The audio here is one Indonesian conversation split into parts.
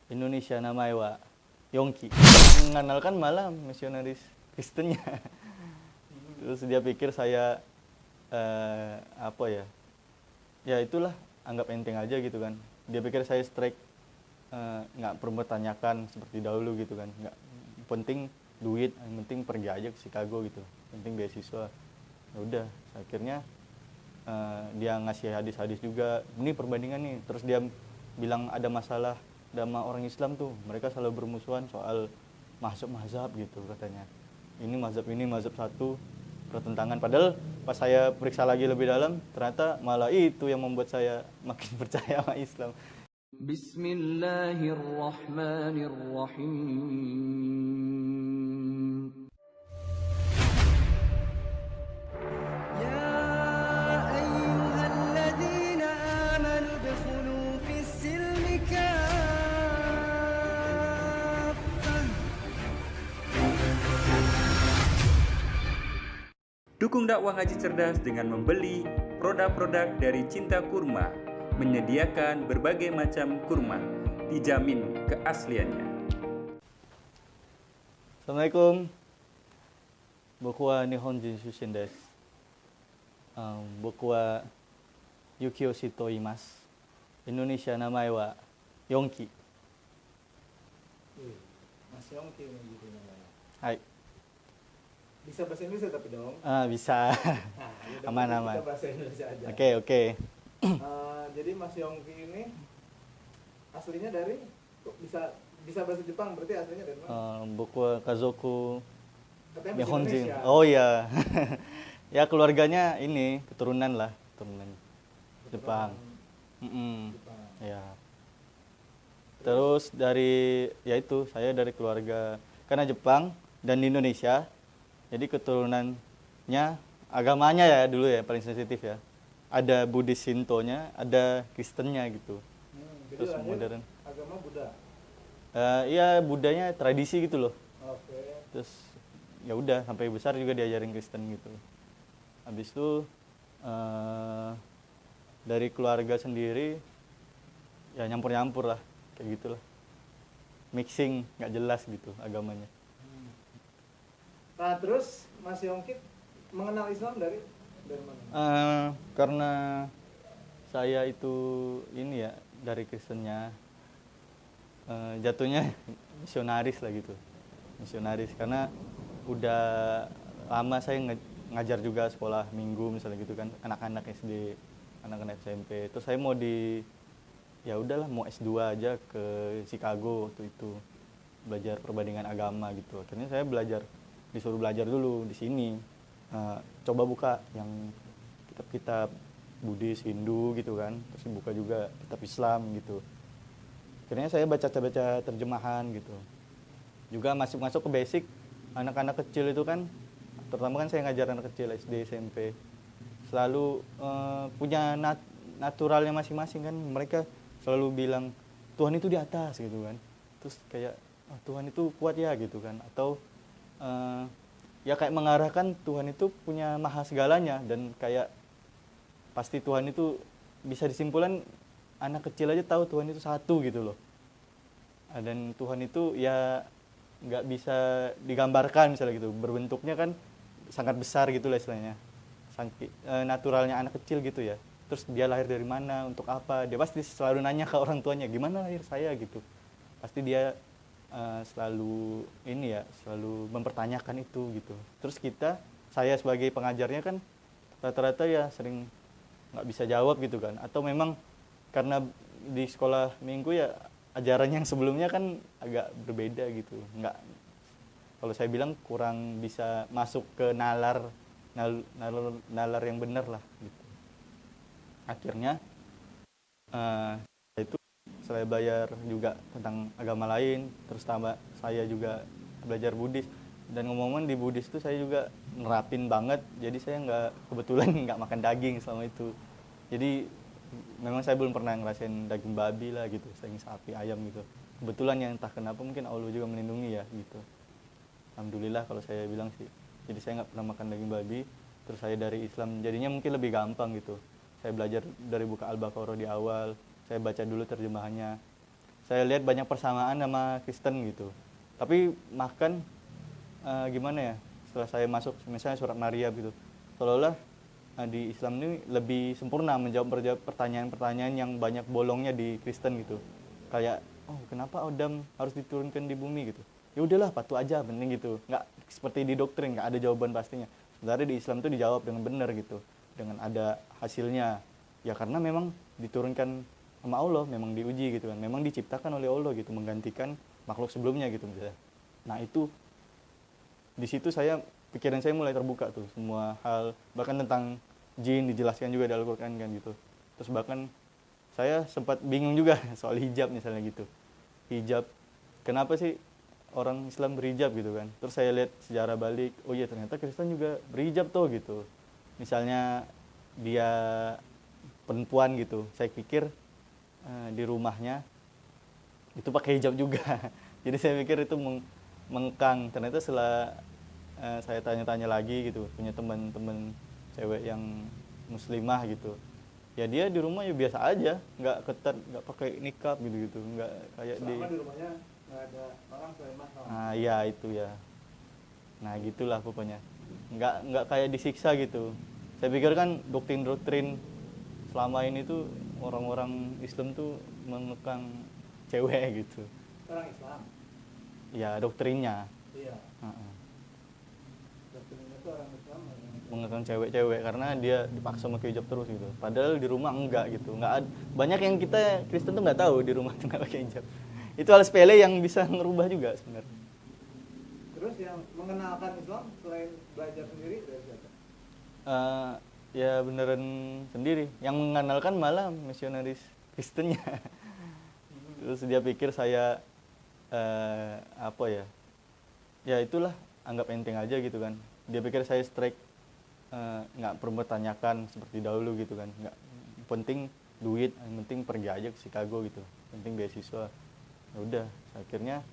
Indonesia namanya wa Yongki. Mengenalkan malah misionaris Kristennya. Terus dia pikir saya apa ya? Ya itulah, anggap enteng aja gitu kan. Dia pikir saya strike, nggak perlu bertanyakan seperti dahulu gitu kan. Nggak penting duit, yang penting pergi aja ke Chicago gitu. Penting beasiswa. Ya udah, akhirnya dia ngasih hadis-hadis juga. Ini perbandingan nih. Terus dia bilang ada masalah sama orang Islam tuh. Mereka selalu bermusuhan soal masuk mazhab gitu katanya. Ini mazhab satu pertentangan. Padahal pas saya periksa lagi lebih dalam, ternyata malah itu yang membuat saya makin percaya sama Islam. Bismillahirrahmanirrahim. يا أيها الذين آمنوا ادخلوا في السلم كافة. Dukung dakwah Ngaji Cerdas dengan membeli produk-produk dari Cinta Kurma, menyediakan berbagai macam kurma, dijamin keasliannya. Assalamualaikum. Boku wa Nihonjin Shushin desu. Boku wa Yukioshi to iimasu. Indonesia namanya wa Yongki. Mas Yongki gitu namanya. Hai. Bisa bahasa Indonesia tapi dong. Bisa. Nah, yaudah, Aman. kita bahasa Indonesia aja. Oke. Jadi Mas Yongki ini aslinya dari kok bisa bahasa Jepang, berarti aslinya dari mana? Boku wa Kazoku Katanya bahasa Nihonjin. Indonesia. Oh iya. Ya keluarganya ini keturunan Jepang. Jepang. Ya. Terus dari yaitu saya dari keluarga karena Jepang dan di Indonesia. Jadi keturunannya agamanya ya dulu ya paling sensitif ya. Ada Buddhis Shinto-nya, ada Kristennya gitu. Jadi Terus lahir modern. agama Buddha. Iya Buddhanya tradisi gitu loh. Oke. Terus ya udah sampai besar juga diajarin Kristen gitu. Habis itu dari keluarga sendiri ya nyampur-nyampur lah kayak gitulah. Mixing nggak jelas gitu agamanya. Nah, terus Mas Yongki mengenal Islam dari mana? Karena saya itu ini ya dari Kristennya jatuhnya misionaris lah gitu. Misionaris karena udah lama saya ngajar juga sekolah minggu misalnya gitu kan, anak-anak SD, anak-anak SMP. Terus saya mau ya udahlah mau S2 aja ke Chicago waktu itu. Belajar perbandingan agama gitu. Akhirnya saya disuruh belajar dulu di sini. Coba buka yang kitab-kitab Buddhis, Hindu gitu kan. Terus buka juga kitab Islam gitu. Akhirnya saya baca terjemahan gitu. Juga masuk ke basic anak-anak kecil itu kan, terutama kan saya ngajar anak kecil SD, SMP. Selalu punya naturalnya masing-masing kan. Mereka selalu bilang Tuhan itu di atas gitu kan. Terus kayak Tuhan itu kuat ya gitu kan. Atau ya kayak mengarahkan Tuhan itu punya maha segalanya dan kayak pasti Tuhan itu bisa disimpulkan anak kecil aja tahu Tuhan itu satu gitu loh. Dan Tuhan itu ya nggak bisa digambarkan misalnya gitu, berbentuknya kan sangat besar gitu lah istilahnya. Naturalnya anak kecil gitu ya. Terus dia lahir dari mana, untuk apa, dia pasti selalu nanya ke orang tuanya gimana lahir saya gitu. Pasti dia selalu mempertanyakan itu gitu. Terus saya sebagai pengajarnya kan rata-rata ya sering nggak bisa jawab gitu kan. Atau memang karena di sekolah minggu ya ajaran yang sebelumnya kan agak berbeda gitu. Kalau saya bilang kurang bisa masuk ke nalar yang benar lah gitu. Akhirnya saya belajar juga tentang agama lain, terus tambah saya juga belajar Buddhis. Dan ngomong-ngomong di Buddhis itu saya juga nerapin banget, jadi saya kebetulan nggak makan daging selama itu. Jadi memang saya belum pernah ngerasain daging babi lah gitu, daging sapi, ayam gitu. Kebetulan yang entah kenapa mungkin Allah juga melindungi ya gitu. Alhamdulillah kalau saya bilang sih. Jadi saya nggak pernah makan daging babi, terus saya dari Islam jadinya mungkin lebih gampang gitu. Saya belajar dari buka Al-Baqarah di awal, saya baca dulu terjemahannya. saya lihat banyak persamaan sama Kristen gitu. Tapi makan gimana ya, setelah saya masuk misalnya surat Maria gitu, seolah-olah di Islam ini lebih sempurna menjawab pertanyaan-pertanyaan yang banyak bolongnya di Kristen gitu. Kayak, oh kenapa Adam harus diturunkan di bumi gitu? Ya udahlah, patuh aja, penting gitu. Nggak seperti di doktrin, nggak ada jawaban pastinya. Sebenarnya di Islam tuh dijawab dengan benar gitu, dengan ada hasilnya. Ya karena memang diturunkan sama Allah, memang diuji gitu kan, memang diciptakan oleh Allah gitu, menggantikan makhluk sebelumnya gitu misalnya. Nah itu, di situ pikiran saya mulai terbuka tuh, semua hal, bahkan tentang jin dijelaskan juga di Al-Quran kan gitu. Terus bahkan saya sempat bingung juga soal hijab misalnya gitu. Hijab, kenapa sih orang Islam berhijab gitu kan. Terus saya lihat sejarah balik, oh iya ternyata Kristen juga berhijab tuh gitu. Misalnya dia perempuan gitu, saya pikir di rumahnya itu pakai hijab juga. Jadi saya pikir itu mengkang. Ternyata setelah saya tanya-tanya lagi gitu, punya teman-teman cewek yang muslimah gitu, ya dia di rumah ya biasa aja, nggak ketat, nggak pakai nikab gitu, nggak kayak Selama di rumahnya nggak ada orang selain mahram. nah ya itu ya, nah gitulah pokoknya, nggak kayak disiksa gitu. Saya pikir kan doktrin selama ini tuh orang-orang Islam tuh mengekang cewek gitu, Orang Islam. ya doktrinnya. Iya. Heeh. Doktrinnya tuh orang Islam. Mengekang cewek-cewek karena dia dipaksa pakai hijab terus gitu. Padahal di rumah enggak gitu. Banyak yang kita Kristen tuh nggak tahu di rumah tuh nggak pakai hijab. Itu hal sepele yang bisa ngerubah juga sebenarnya. Terus yang mengenalkan Islam selain belajar sendiri dari siapa? Ya beneran sendiri. Yang mengenalkan malah misionaris Kristennya. Terus dia pikir saya apa ya? Ya itulah, anggap enteng aja gitu kan. Dia pikir saya strike, nggak perlu bertanyakan seperti dahulu gitu kan. Nggak penting duit, yang penting pergi aja ke Chicago gitu. Penting beasiswa. Ya udah, akhirnya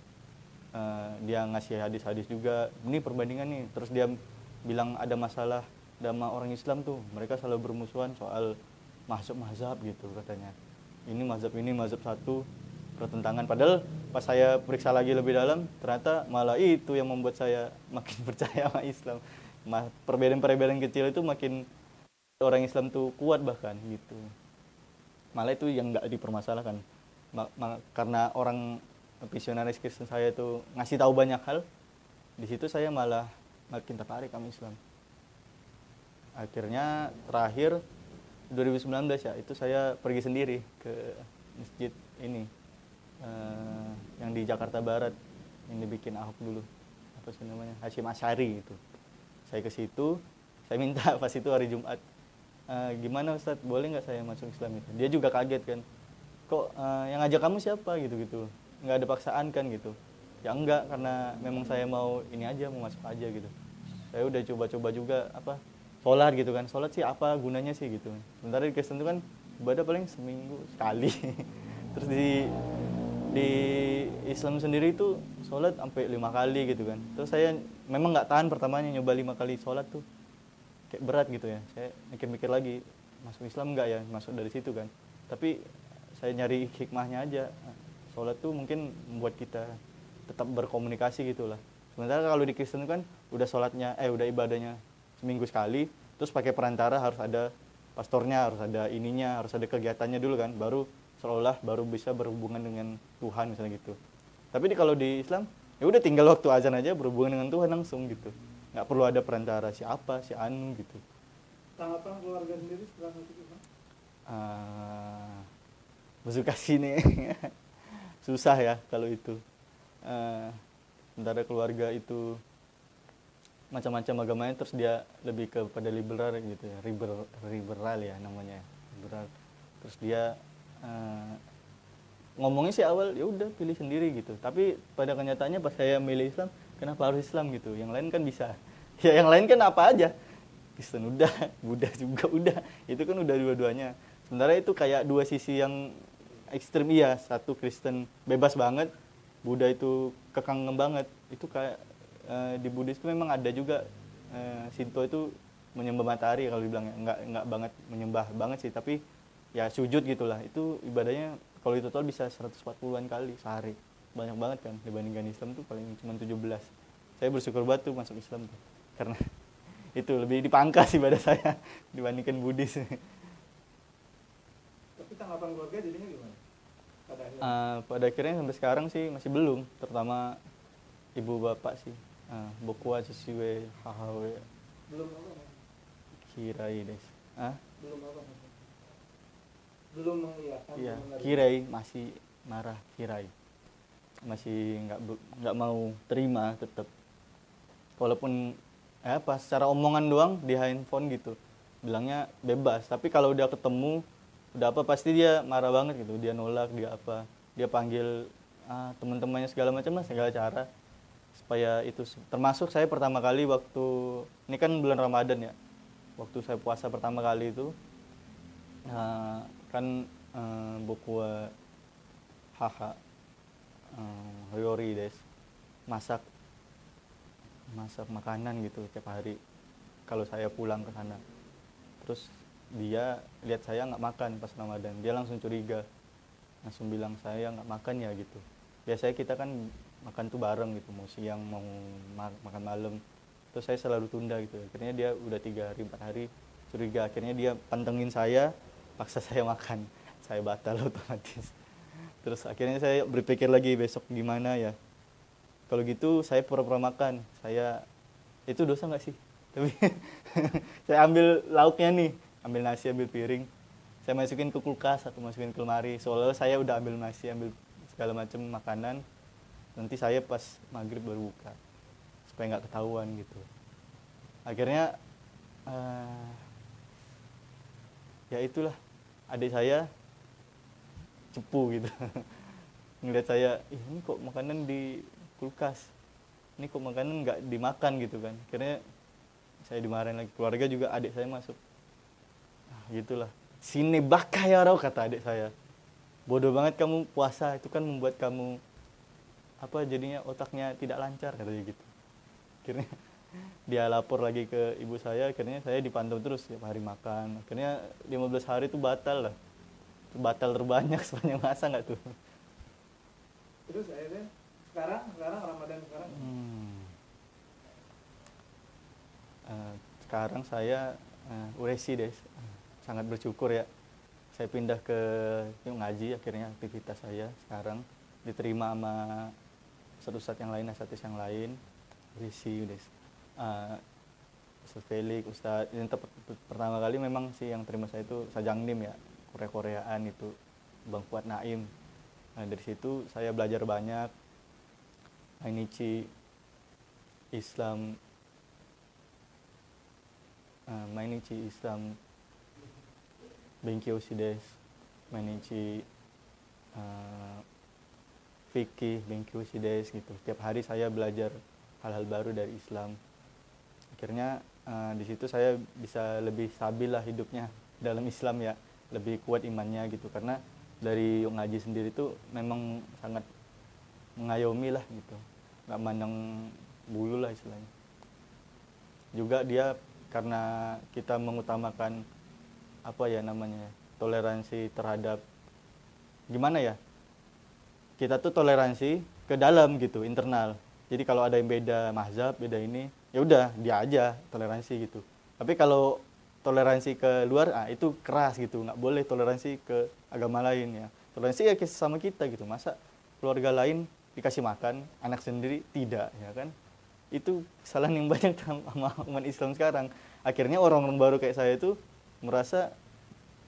dia ngasih hadis-hadis juga. Ini perbandingan nih. Terus dia bilang ada masalah sama orang Islam tuh. Mereka selalu bermusuhan soal masuk mazhab gitu katanya. Ini mazhab satu, pertentangan. Padahal pas saya periksa lagi lebih dalam, ternyata malah itu yang membuat saya makin percaya sama Islam. Perbedaan-perbedaan kecil itu makin orang Islam tuh kuat bahkan gitu. Malah itu yang nggak dipermasalahkan. Karena orang misionaris Kristen saya itu ngasih tahu banyak hal, di situ saya malah makin tertarik sama Islam. Akhirnya terakhir 2019 ya, itu saya pergi sendiri ke masjid ini yang di Jakarta Barat, yang dibikin Ahok dulu, apa sih namanya, Hasyim Asy'ari itu. Saya ke situ, saya minta pas itu hari Jumat, gimana Ustadz, boleh nggak saya masuk Islam itu? Dia juga kaget kan, kok yang ngajak kamu siapa gitu, nggak ada paksaan kan gitu. Ya enggak, karena memang saya mau ini aja, mau masuk aja gitu. Saya udah coba-coba juga sholat gitu kan, sholat sih apa gunanya sih gitu. Sementara di Kristen itu kan ibadah paling seminggu sekali. Terus di Islam sendiri itu sholat sampai 5 kali gitu kan. Terus saya memang nggak tahan pertamanya nyoba 5 kali sholat tuh, kayak berat gitu ya. Saya mikir-mikir lagi, masuk Islam nggak ya, masuk dari situ kan. Tapi saya nyari hikmahnya aja. Sholat tuh mungkin membuat kita tetap berkomunikasi gitulah. Sementara kalau di Kristen kan udah sholatnya, udah ibadahnya seminggu sekali, terus pakai perantara, harus ada pastornya, harus ada ininya, harus ada kegiatannya dulu kan, baru seolah baru bisa berhubungan dengan Tuhan misalnya gitu. Tapi kalau di Islam ya udah tinggal waktu azan aja berhubungan dengan Tuhan langsung gitu, nggak perlu ada perantara siapa si anu gitu. Tanggapan keluarga sendiri setelah masuk Islam? Bersuka sini susah ya kalau itu. Sementara keluarga itu macam-macam agamanya, terus dia lebih kepada liberal gitu ya, liberal ya namanya, liberal. Terus dia ngomongnya sih awal ya udah pilih sendiri gitu, tapi pada kenyataannya pas saya milih Islam, kenapa harus Islam gitu, yang lain kan bisa. Ya yang lain kan apa aja, Kristen udah, Buddha juga udah, itu kan udah dua-duanya. Sementara itu kayak dua sisi yang ekstrim. Iya, satu Kristen bebas banget, Buddha itu kekang banget. Itu kayak di Buddhis itu memang ada juga, Shinto itu menyembah matahari kalau dibilang, nggak banget menyembah banget sih, tapi ya sujud gitulah, itu ibadahnya kalau di total bisa 140-an kali sehari. Banyak banget kan dibandingkan Islam tuh paling cuma 17. Saya bersyukur banget tuh masuk Islam tuh. Karena itu lebih dipangkas ibadah saya dibandingkan Buddhis. Tapi tanggapan keluarga jadinya gimana? Pada akhirnya. Pada akhirnya sampai sekarang sih masih belum, terutama ibu bapak sih. Boku wa susuwe hahawe Belum apa Mas? kirai desu. Belum apa Mas? Belum mengiyakan. Iya, belum menerima. kirai masih marah, kirai masih nggak mau terima tetap. Walaupun pas secara omongan doang di handphone gitu, bilangnya bebas. Tapi kalau udah ketemu, udah apa pasti dia marah banget gitu. Dia nolak, dia apa, dia panggil teman-temannya segala macam lah, segala cara supaya itu. Termasuk saya pertama kali waktu ini kan bulan Ramadan ya, waktu saya puasa pertama kali itu kan buku haha Ryori des masak makanan gitu tiap hari kalau saya pulang ke sana. Terus dia lihat saya nggak makan pas Ramadan, dia langsung curiga, langsung bilang saya nggak makan ya gitu. Biasanya kita kan makan tuh bareng gitu, mau siang mau makan malam. Terus saya selalu tunda gitu. Akhirnya dia udah 3 hari 4 hari curiga. Akhirnya dia pantengin saya, paksa saya makan. Saya batal otomatis. Terus akhirnya saya berpikir lagi besok gimana ya. Kalau gitu saya pura-pura makan. Saya itu dosa nggak sih? Tapi saya ambil lauknya nih, ambil nasi, ambil piring. Saya masukin ke kulkas atau masukin ke lemari. Soalnya saya udah ambil nasi, ambil segala macam makanan. Nanti saya pas maghrib baru buka supaya nggak ketahuan gitu. Akhirnya ya itulah, adik saya cepu gitu. Ngeliat saya, ini kok makanan di kulkas, ini kok makanan nggak dimakan gitu kan. Akhirnya saya dimarahin lagi. Keluarga juga, adik saya masuk, gitulah, sini bakai ya kata adik saya, bodoh banget kamu puasa, itu kan membuat kamu apa jadinya otaknya tidak lancar katanya gitu. Akhirnya dia lapor lagi ke ibu saya. Akhirnya saya dipantau terus tiap hari makan. Akhirnya 15 hari itu batal lah, batal terbanyak sepanjang masa nggak tuh. Terus akhirnya sekarang Ramadan sekarang sekarang saya uresi deh, sangat bersyukur ya. Saya pindah ke ngaji, akhirnya aktivitas saya sekarang diterima sama ustadz yang lain, asatis yang lain. Uresi deh, Ustadz Felix, Ustadz yang pertama kali memang sih yang terima saya itu Sajangnim ya, Koreaan itu Bang Fuad Naim. Nah, dari situ saya belajar banyak. Mainichi Islam, Benkyou desu, Mainichi fikih, Benkyou desu gitu. Tiap hari saya belajar hal-hal baru dari Islam. Akhirnya di situ saya bisa lebih stabil lah hidupnya dalam Islam ya, lebih kuat imannya gitu. Karena dari ngaji sendiri tuh memang sangat mengayomi lah gitu, nggak mandang bulu lah istilahnya. Juga dia karena kita mengutamakan apa ya namanya, toleransi terhadap gimana ya, kita tuh toleransi ke dalam gitu, internal. Jadi kalau ada yang beda mazhab, beda ini, ya udah dia aja toleransi gitu. Tapi kalau toleransi ke luar, itu keras gitu, nggak boleh toleransi ke agama lain ya. Toleransi ya sama kita gitu, masa keluarga lain dikasih makan, anak sendiri tidak, ya kan? Itu kesalahan yang banyak sama umat Islam sekarang. Akhirnya orang-orang baru kayak saya itu merasa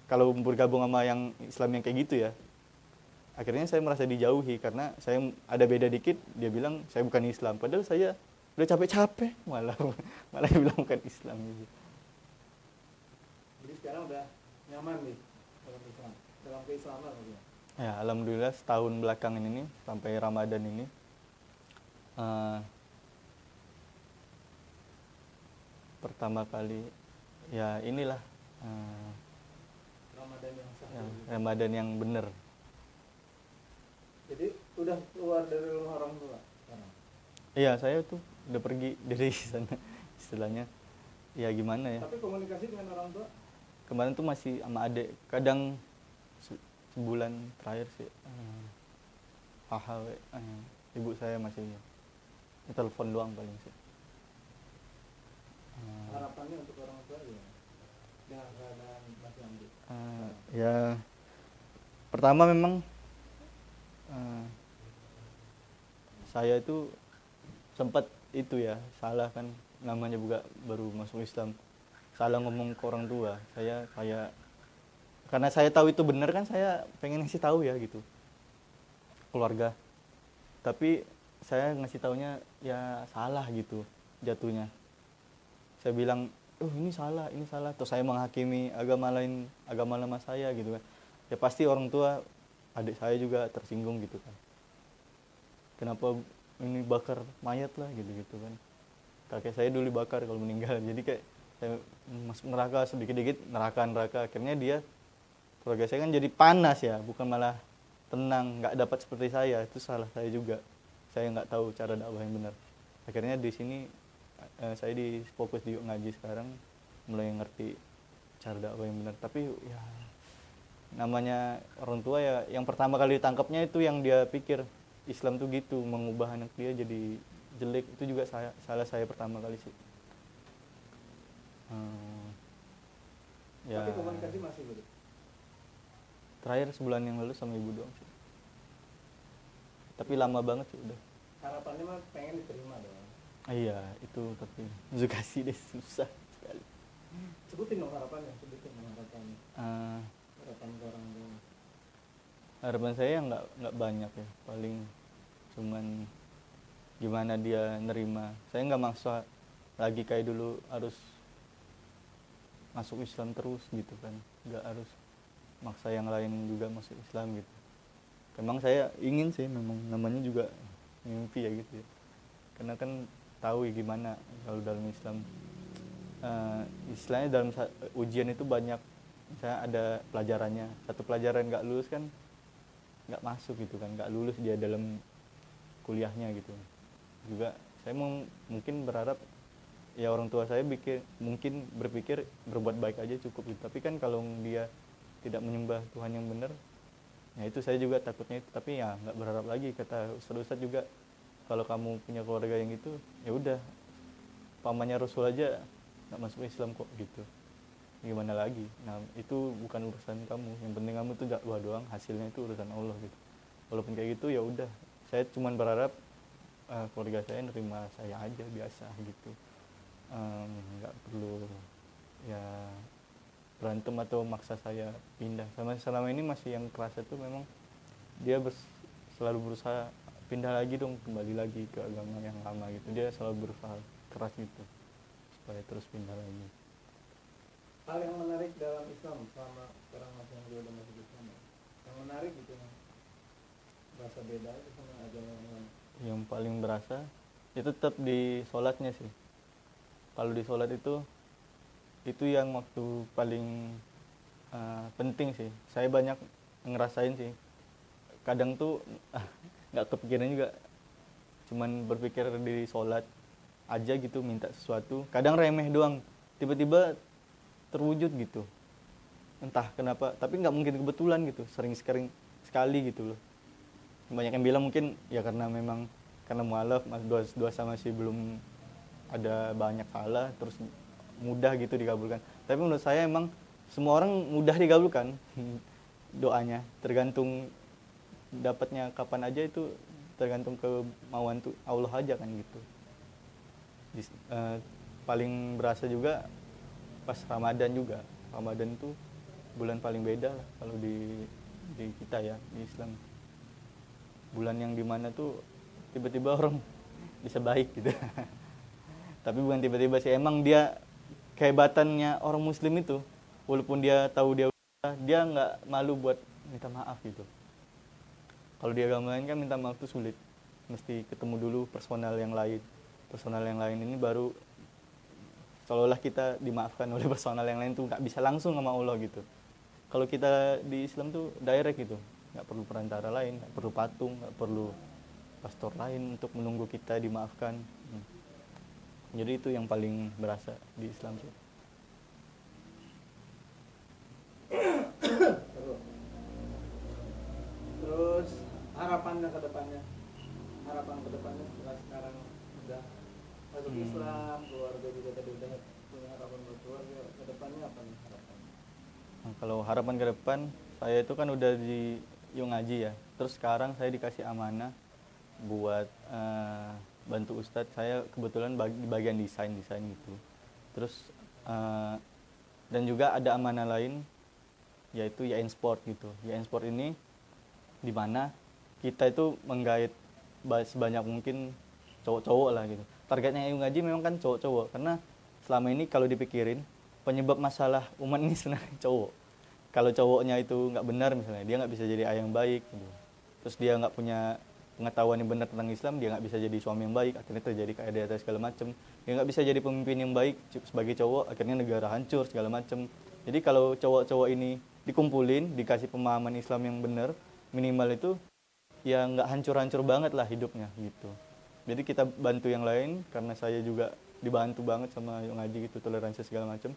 kalau bergabung sama yang Islam yang kayak gitu ya, akhirnya saya merasa dijauhi karena saya ada beda dikit, dia bilang saya bukan Islam, padahal saya udah capek-capek malah bilang bukan Islam gitu. jadi sekarang udah nyaman nih dalam Islam, dalam keislaman maksudnya. Ya, alhamdulillah setahun belakangan ini sampai Ramadan ini pertama kali ya inilah Ramadan yang sah. ya, Ramadan yang benar. Jadi udah keluar dari rumah orang tua sekarang. Iya, saya tuh udah pergi dari sana istilahnya. Ya gimana ya? Tapi komunikasi dengan orang tua Kemarin tuh masih sama adik. Kadang sebulan terakhir sih HHW, ibu saya masih telepon doang paling sih. Harapannya untuk orang tua ya dengan keadaan Mas Yongki. Ya pertama memang saya itu sempat itu ya salah kan, namanya juga baru masuk Islam, salah ngomong ke orang tua. Saya kayak karena saya tahu itu benar kan, saya pengen ngasih tahu ya gitu keluarga, tapi saya ngasih taunya ya salah gitu jatuhnya. Saya bilang ini salah, terus saya menghakimi agama lain, agama lama saya gitu kan. Ya pasti orang tua, adik saya juga tersinggung gitu kan, kenapa ini bakar mayat lah gitu kan. Kakek saya dulu dibakar kalau meninggal, jadi kayak saya masuk neraka sedikit-sedikit, neraka. Akhirnya dia, keluarga saya kan jadi panas ya, bukan malah tenang, nggak dapat seperti saya. Itu salah saya juga, saya nggak tahu cara dakwah yang benar. Akhirnya di sini saya fokus di ngaji sekarang, mulai ngerti cara dakwah yang benar. Tapi ya namanya orang tua ya, yang pertama kali ditangkapnya itu yang dia pikir Islam tuh gitu, mengubah anak dia jadi jelek. Itu juga salah saya pertama kali sih. Ya Tapi komunikasi masih belum. terakhir sebulan yang lalu sama ibu doang sih, tapi lama banget sih udah. Harapannya mah pengen diterima dong. Iya itu, tapi edukasi deh susah sekali. Sebutin dong harapannya. Eh, Harapan ke orang tua. harapan saya nggak banyak ya, paling cuman gimana dia nerima. Saya nggak maksa lagi kayak dulu harus masuk Islam terus gitu kan, nggak harus maksa yang lain juga masuk Islam gitu. Memang saya ingin sih, memang namanya juga mimpi ya gitu ya, karena kan tahu ya gimana kalau dalam Islam. Istilahnya dalam ujian itu banyak, misalnya ada pelajarannya, satu pelajaran nggak lulus kan nggak masuk gitu kan, nggak lulus dia dalam kuliahnya gitu. Juga saya mungkin berharap ya orang tua saya mungkin berpikir berbuat baik aja cukup gitu. Tapi kan kalau dia tidak menyembah Tuhan yang benar, ya itu saya juga takutnya itu. Tapi ya nggak berharap lagi, kata ustadz juga, kalau kamu punya keluarga yang gitu ya udah, pamannya Rasul aja nggak masuk Islam kok gitu, gimana lagi. Nah itu bukan urusan kamu, yang penting kamu tuh dakwah doang, hasilnya itu urusan Allah gitu. Walaupun kayak gitu ya udah, saya cuman berharap keluarga saya nerima saya aja biasa gitu, nggak perlu ya berantem atau maksa saya pindah. Selama ini masih yang kerasa tuh memang dia selalu berusaha pindah lagi dong, kembali lagi ke agama yang lama gitu. Dia selalu berusaha keras gitu supaya terus pindah lagi. Hal yang menarik dalam Islam selama sekarang masih yang udah masuk Islam, yang menarik gitu, berasa beda aja sama agama yang lain. Yang paling berasa itu tetap di sholatnya sih. Kalau di sholat itu yang waktu paling penting sih. Saya banyak ngerasain sih, kadang tuh nggak kepikiran juga, cuman berpikir di sholat aja gitu, minta sesuatu, kadang remeh doang, tiba-tiba terwujud gitu, entah kenapa. Tapi nggak mungkin kebetulan gitu, sering sekali gitu loh. Banyak yang bilang mungkin ya karena memang karena mualaf, dosa masih belum ada banyak salah, terus mudah gitu dikabulkan. Tapi menurut saya emang semua orang mudah dikabulkan doanya, tergantung dapatnya kapan aja, itu tergantung kemauan tuh Allah aja kan gitu. Paling berasa juga pas Ramadan juga. Ramadan tuh bulan paling beda lah kalau di kita ya, di Islam. Bulan yang dimana tuh tiba-tiba orang bisa baik gitu. Tapi bukan tiba-tiba sih, emang dia kehebatannya orang muslim itu, walaupun dia tahu dia nggak malu buat minta maaf gitu. Kalau di agama lain kan minta maaf tuh sulit, mesti ketemu dulu personal yang lain ini baru seolah kita dimaafkan oleh personal yang lain tuh, nggak bisa langsung sama Allah gitu. Kalau kita di Islam tuh direct gitu, nggak perlu perantara lain, nggak perlu patung, nggak perlu pastor lain untuk menunggu kita dimaafkan. Jadi itu yang paling berasa di Islam sih. harapannya setelah sekarang udah masuk Islam, keluarga juga tadi udah punya harapan buat keluarga, ke depannya apa nih harapannya? Nah, kalau harapan ke depan, saya itu kan udah di Yung Ngaji ya. Terus sekarang saya dikasih amanah buat bantu Ustadz. Saya kebetulan di bagian desain gitu. Terus dan juga ada amanah lain, yaitu YN Sport gitu. YN Sport ini di mana kita itu menggait sebanyak mungkin cowok-cowok lah gitu. Targetnya Yung Ngaji memang kan cowok-cowok, karena selama ini kalau dipikirin penyebab masalah umat ini sebenarnya cowok. Kalau cowoknya itu nggak benar misalnya, dia nggak bisa jadi ayah yang baik gitu. Terus dia nggak punya pengetahuan yang benar tentang Islam, dia nggak bisa jadi suami yang baik, akhirnya terjadi KDRT segala macam. Dia nggak bisa jadi pemimpin yang baik sebagai cowok, akhirnya negara hancur segala macam. Jadi kalau cowok-cowok ini dikumpulin, dikasih pemahaman Islam yang benar, minimal itu ya nggak hancur-hancur banget lah hidupnya gitu. Jadi kita bantu yang lain, karena saya juga dibantu banget sama Yung Ngaji gitu, toleransi segala macam.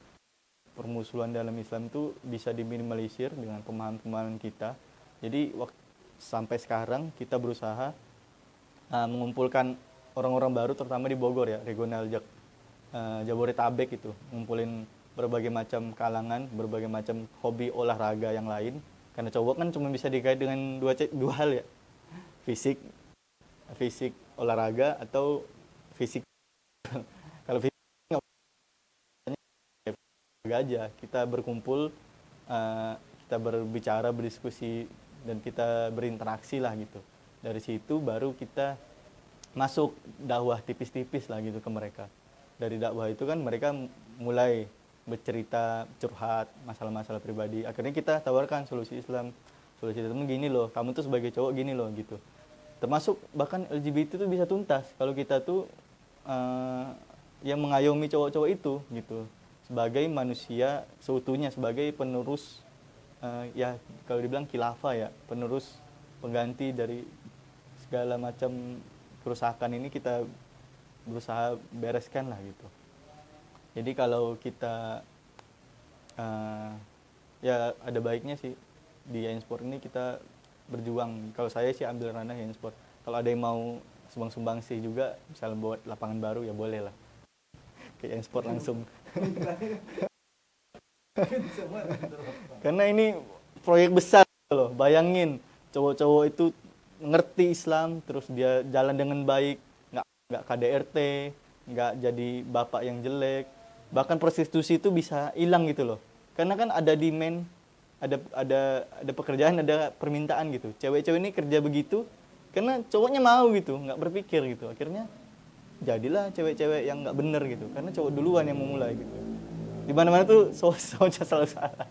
Permusuhan dalam Islam itu bisa diminimalisir dengan pemahaman-pemahaman kita. Jadi sampai sekarang kita berusaha mengumpulkan orang-orang baru, terutama di Bogor ya, regional Jabodetabek itu, ngumpulin berbagai macam kalangan, berbagai macam hobi olahraga yang lain. Karena cowok kan cuma bisa dikait dengan dua hal ya, fisik olahraga atau fisik. Kalau fisik aja, kita berkumpul, kita berbicara, berdiskusi, dan kita berinteraksi lah gitu. Dari situ baru kita masuk dakwah tipis-tipis lah gitu ke mereka. Dari dakwah itu kan mereka mulai bercerita, curhat masalah-masalah pribadi. Akhirnya kita tawarkan solusi Islam. Solusi Islam gini loh, kamu tuh sebagai cowok gini loh gitu. Termasuk bahkan LGBT itu bisa tuntas kalau kita tuh yang mengayomi cowok-cowok itu gitu. Sebagai manusia seutuhnya, sebagai penerus ya kalau dibilang khilafah ya, penerus pengganti dari segala macam kerusakan ini, kita berusaha bereskan lah gitu. Jadi kalau kita ya ada baiknya sih di YN Sport ini kita berjuang. Kalau saya sih ambil ranah YN Sport. Kalau ada yang mau sumbang-sumbang sih juga, misalnya buat lapangan baru ya boleh lah. Ke YN Sport langsung. Karena ini proyek besar loh. Bayangin cowok-cowok itu ngerti Islam, terus dia jalan dengan baik, nggak KDRT, nggak jadi bapak yang jelek, bahkan prostitusi itu bisa hilang gitu loh. Karena kan ada demand, ada pekerjaan, ada permintaan gitu. Cewek-cewek ini kerja begitu karena cowoknya mau gitu, nggak berpikir gitu. Akhirnya jadilah cewek-cewek yang nggak bener gitu, karena cowok duluan yang memulai gitu. Di mana-mana tuh cowoknya selalu salah.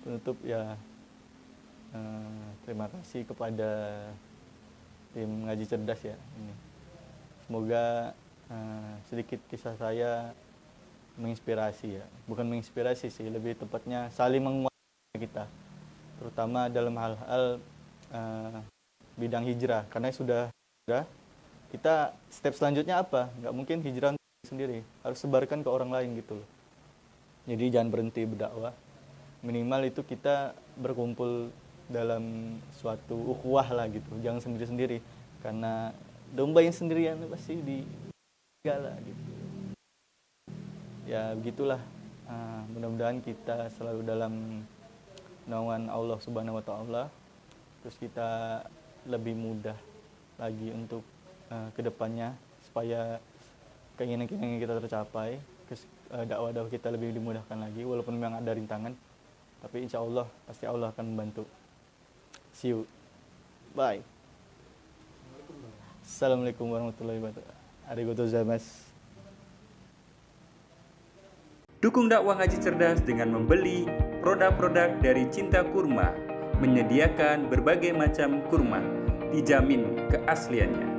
Penutup ya, terima kasih kepada tim Ngaji Cerdas ya. Semoga sedikit kisah saya menginspirasi ya, bukan menginspirasi sih, lebih tepatnya saling menguatkan kita, terutama dalam hal-hal bidang hijrah. Karena sudah kita step selanjutnya apa? Nggak mungkin hijrah sendiri, harus sebarkan ke orang lain gitu loh. Jadi jangan berhenti berdakwah, minimal itu kita berkumpul dalam suatu ukhuwah lah gitu, jangan sendiri-sendiri, karena domba yang sendirian pasti digala gitu. Ya begitulah, mudah-mudahan kita selalu dalam naungan Allah Subhanahu wa Ta'ala, terus kita lebih mudah lagi untuk kedepannya, supaya keinginan-keinginan kita tercapai, dakwah-dakwah kita lebih dimudahkan lagi, walaupun memang ada rintangan, tapi insya Allah pasti Allah akan membantu. See you, bye. Assalamualaikum warahmatullahi wabarakatuh. Arigatou gozaimasu. Dukung dakwah Ngaji Cerdas dengan membeli produk-produk dari Cinta Kurma, menyediakan berbagai macam kurma, dijamin keasliannya.